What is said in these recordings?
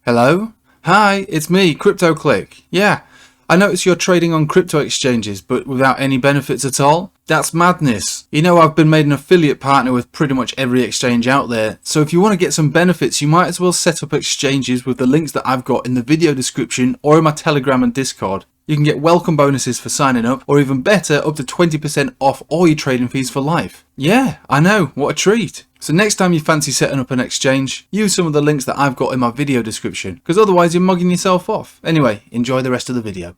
Hello? Hi, it's me, CryptoClick. Yeah, I notice you're trading on crypto exchanges, but without any benefits at all? That's madness. You know, I've been made an affiliate partner with pretty much every exchange out there, so if you want to get some benefits, you might as well set up exchanges with the links that I've got in the video description or in my Telegram and Discord. You can get welcome bonuses for signing up, or even better, up to 20% off all your trading fees for life. Yeah, I know, what a treat. So next time you fancy setting up an exchange, use some of the links that I've got in my video description, because otherwise you're mugging yourself off. Anyway, enjoy the rest of the video.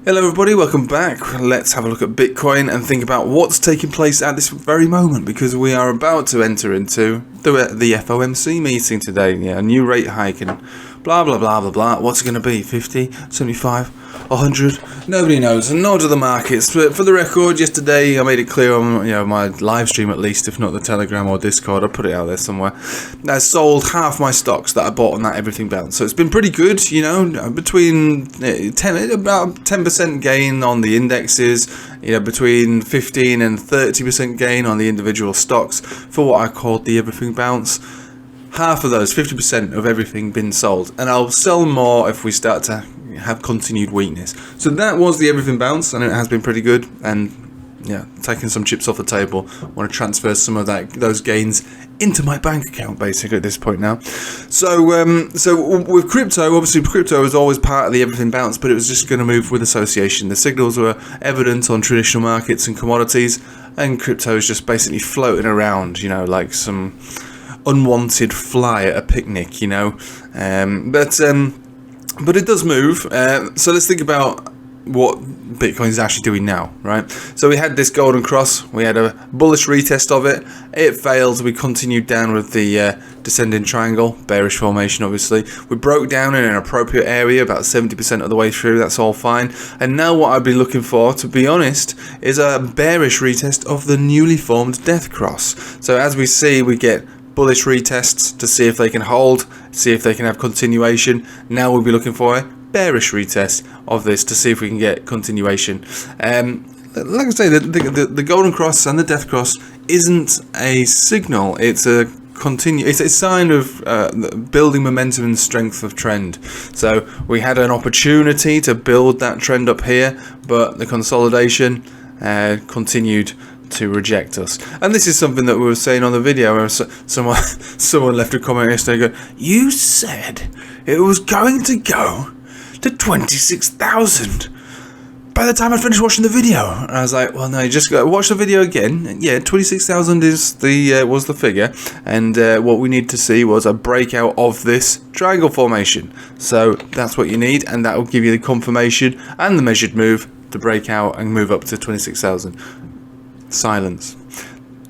Hello everybody, welcome back. Let's have a look at Bitcoin and think about what's taking place at this very moment, because we are about to enter into the FOMC meeting today. Yeah, a new rate hike and blah blah blah blah blah. What's it going to be? 50, 75, 100? Nobody knows, and nor do the markets. But for the record, yesterday I made it clear on my live stream, at least, if not the Telegram or Discord. I put it out there somewhere. I sold half my stocks that I bought on that everything bounce. So it's been pretty good, between about 10% gain on the indexes, between 15 and 30% gain on the individual stocks for what I called the everything bounce. Half of those, 50% of everything, been sold, and I'll sell more if we start to have continued weakness. So that was the everything bounce, and it has been pretty good. And yeah, taking some chips off the table. I want to transfer some of those gains into my bank account, basically, at this point now. So with crypto, obviously crypto was always part of the everything bounce, but it was just going to move with association. The signals were evident on traditional markets and commodities, and crypto is just basically floating around, like some unwanted fly at a picnic, but it does move. So let's think about what Bitcoin is actually doing now, right? So we had this golden cross, we had a bullish retest of it, it failed, we continued down with the descending triangle, bearish formation obviously. We broke down in an appropriate area about 70% of the way through, that's all fine. And now what I'd be looking for, to be honest, is a bearish retest of the newly formed death cross. So as we see, we get bullish retests to see if they can hold, see if they can have continuation. Now we'll be looking for a bearish retest of this to see if we can get continuation. Like I say, the golden cross and the death cross isn't a signal, it's a sign of building momentum and strength of trend. So we had an opportunity to build that trend up here, but the consolidation continued to reject us. And this is something that we were saying on the video, where someone left a comment yesterday going, "You said it was going to go to 26,000 by the time I finished watching the video." And I was like, well, no, you just got to watch the video again. And yeah, 26,000 is was the figure, and what we need to see was a breakout of this triangle formation. So that's what you need, and that will give you the confirmation and the measured move to break out and move up to 26,000. Silence.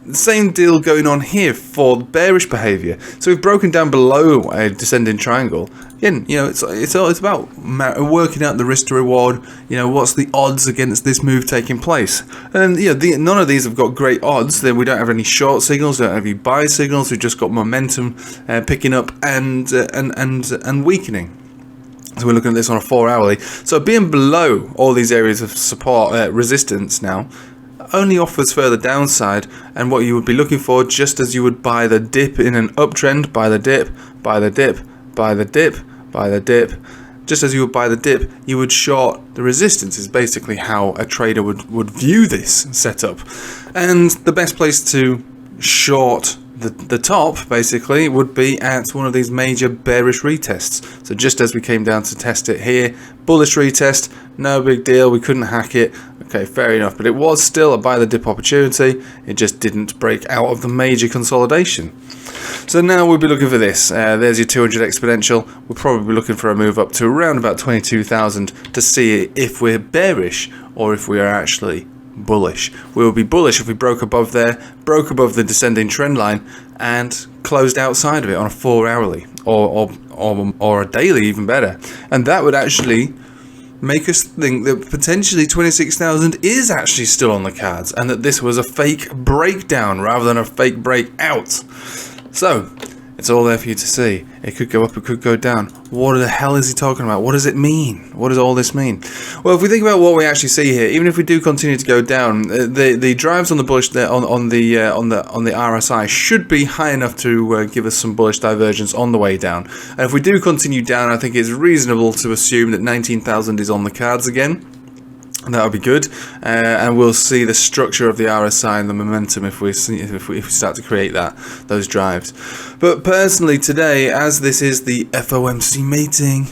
The same deal going on here for bearish behavior. So we've broken down below a descending triangle. Again, it's about working out the risk to reward. What's the odds against this move taking place? And none of these have got great odds. Then we don't have any short signals, don't have any buy signals. We've just got momentum picking up and weakening. So we're looking at this on a 4-hourly. So being below all these areas of support, resistance now, only offers further downside, and what you would be looking for, just as you would buy the dip in an uptrend, buy the dip, buy the dip, buy the dip, buy the dip, just as you would buy the dip, you would short the resistance, is basically how a trader would view this setup. And the best place to short the top, basically, would be at one of these major bearish retests. So just as we came down to test it here, bullish retest, no big deal, we couldn't hack it. Okay, fair enough, but it was still a buy the dip opportunity. It just didn't break out of the major consolidation. So now we'll be looking for this. There's your 200 exponential. We'll probably be looking for a move up to around about 22,000 to see if we're bearish or if we are actually bullish. We will be bullish if we broke above there, broke above the descending trend line, and closed outside of it on a 4-hourly or a daily, even better. And that would actually make us think that potentially 26,000 is actually still on the cards, and that this was a fake breakdown rather than a fake breakout. So It's all there for you to see. It could go up, it could go down. What the hell is he talking about? What does it mean? What does all this mean? Well, if we think about what we actually see here, even if we do continue to go down, the drives on the bullish on the RSI should be high enough to give us some bullish divergence on the way down. And if we do continue down, I think it's reasonable to assume that 19,000 is on the cards again. That would be good, and we'll see the structure of the RSI and the momentum if we start to create those drives. But personally today, as this is the FOMC meeting,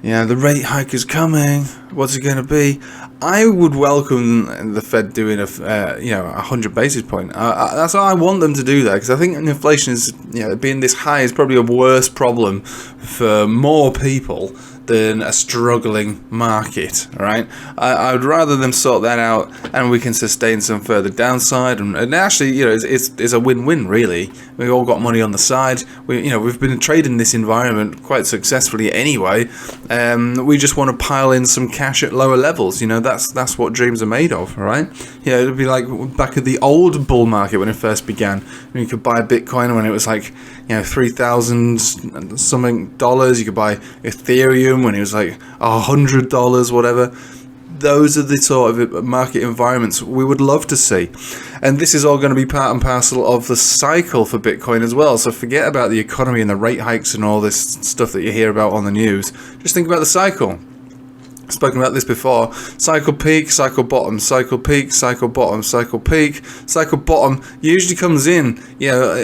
the rate hike is coming. What's it going to be? I would welcome the Fed doing 100 basis point. That's how I want them to do that, because I think inflation is being this high is probably a worse problem for more people than a struggling market. All right, I would rather them sort that out, and we can sustain some further downside. And actually, it's a win-win really. We've all got money on the side. We've been trading this environment quite successfully anyway. We just want to pile in some cash at lower levels. That's what dreams are made of. All right. It'd be like back at the old bull market when it first began. You could buy Bitcoin when it was like 3,000 something dollars. You could buy Ethereum when it was like $100, whatever. Those are the sort of market environments we would love to see. And this is all going to be part and parcel of the cycle for Bitcoin as well. So forget about the economy and the rate hikes and all this stuff that you hear about on the news. Just think about the cycle. Spoken about this before. Cycle peak, cycle bottom, cycle peak, cycle bottom, cycle peak. Cycle bottom usually comes in,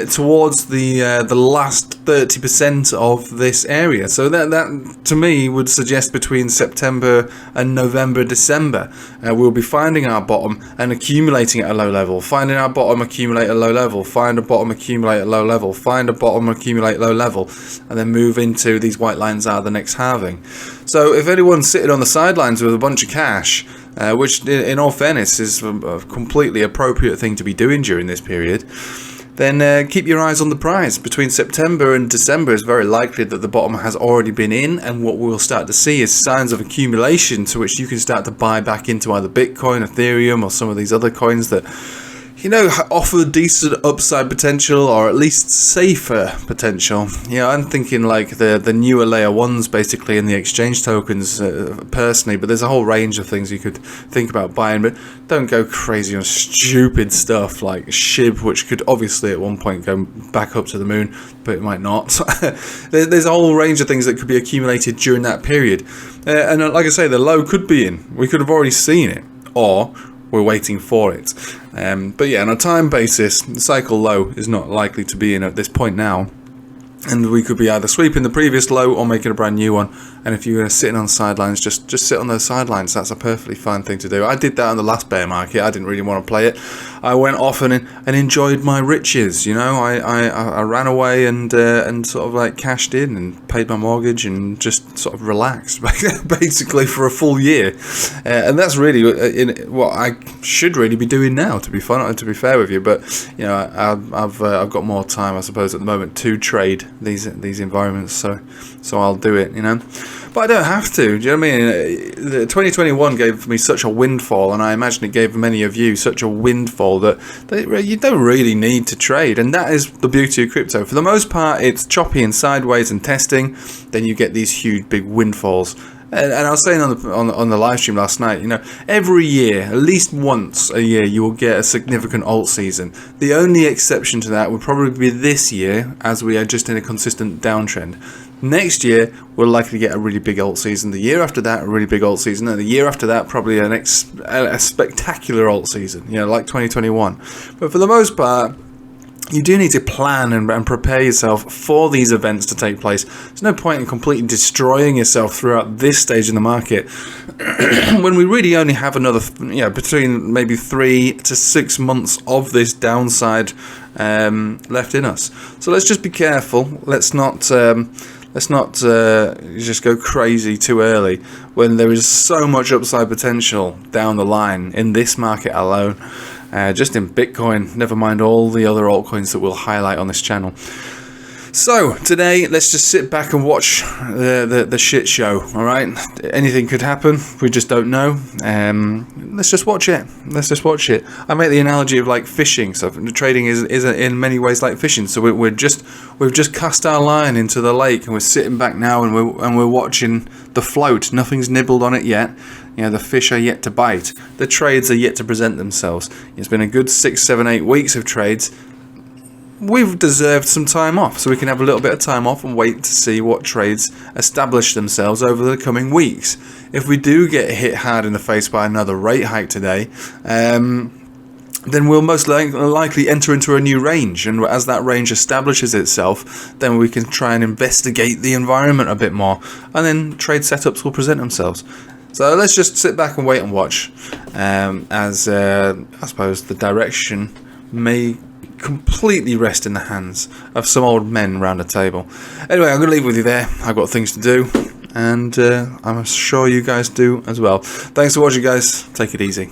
towards the last 30% of this area. So that to me would suggest between September and November, December, we'll be finding our bottom and accumulating at a low level. Finding our bottom, accumulate at a low level. Find a bottom, accumulate at low level. Find a bottom, accumulate low level, and then move into these white lines are the next halving. So if anyone's sitting on the sidelines with a bunch of cash, which in all fairness is a completely appropriate thing to be doing during this period, then keep your eyes on the prize. Between September and December, it's very likely that the bottom has already been in, and what we'll start to see is signs of accumulation to which you can start to buy back into either Bitcoin, Ethereum, or some of these other coins that offer decent upside potential, or at least safer potential. I'm thinking like the newer layer ones basically in the exchange tokens personally, but there's a whole range of things you could think about buying, but don't go crazy on stupid stuff like SHIB, which could obviously at one point go back up to the moon, but it might not. There's a whole range of things that could be accumulated during that period, and like I say, the low could be in. We could have already seen it, or we're waiting for it. But yeah, on a time basis, the cycle low is not likely to be in at this point now. And we could be either sweeping the previous low or making a brand new one. And if you're sitting on the sidelines, just sit on those sidelines. That's a perfectly fine thing to do. I did that in the last bear market. I didn't really want to play it. I went off and enjoyed my riches. I ran away and sort of like cashed in and paid my mortgage and just sort of relaxed basically for a full year. And that's really what I should really be doing now. To be fair with you, but I've got more time, I suppose, at the moment to trade these environments. So I'll do it. But I don't have to. Do you know what I mean? 2021 gave me such a windfall, and I imagine it gave many of you such a windfall that you don't really need to trade. And that is the beauty of crypto. For the most part, it's choppy and sideways and testing. Then you get these huge, big windfalls. And I was saying on the live stream last night, every year, at least once a year, you will get a significant alt season. The only exception to that would probably be this year, as we are just in a consistent downtrend. Next year, we'll likely get a really big alt season. The year after that, a really big alt season. And the year after that, probably a spectacular alt season, like 2021. But for the most part, you do need to plan and prepare yourself for these events to take place. There's no point in completely destroying yourself throughout this stage in the market when we really only have another, between maybe 3 to 6 months of this downside left in us. So let's just be careful. Let's not just go crazy too early when there is so much upside potential down the line in this market alone. Just in Bitcoin, never mind all the other altcoins that we'll highlight on this channel. So today, let's just sit back and watch the shit show. All right, anything could happen. We just don't know. Let's just watch it. Let's just watch it. I make the analogy of like fishing. So trading is in many ways like fishing. So we've just cast our line into the lake and we're sitting back now and we're watching the float. Nothing's nibbled on it yet. You know, the fish are yet to bite. The trades are yet to present themselves. It's been a good 6, 7, 8 weeks of trades. We've deserved some time off, so we can have a little bit of time off and wait to see what trades establish themselves over the coming weeks. If we do get hit hard in the face by another rate hike today, then we'll most likely enter into a new range, and as that range establishes itself, then we can try and investigate the environment a bit more, and then trade setups will present themselves. So let's just sit back and wait and watch, as I suppose the direction may completely rest in the hands of some old men round a table. Anyway, I'm going to leave with you there. I've got things to do, and I'm sure you guys do as well. Thanks for watching, guys. Take it easy.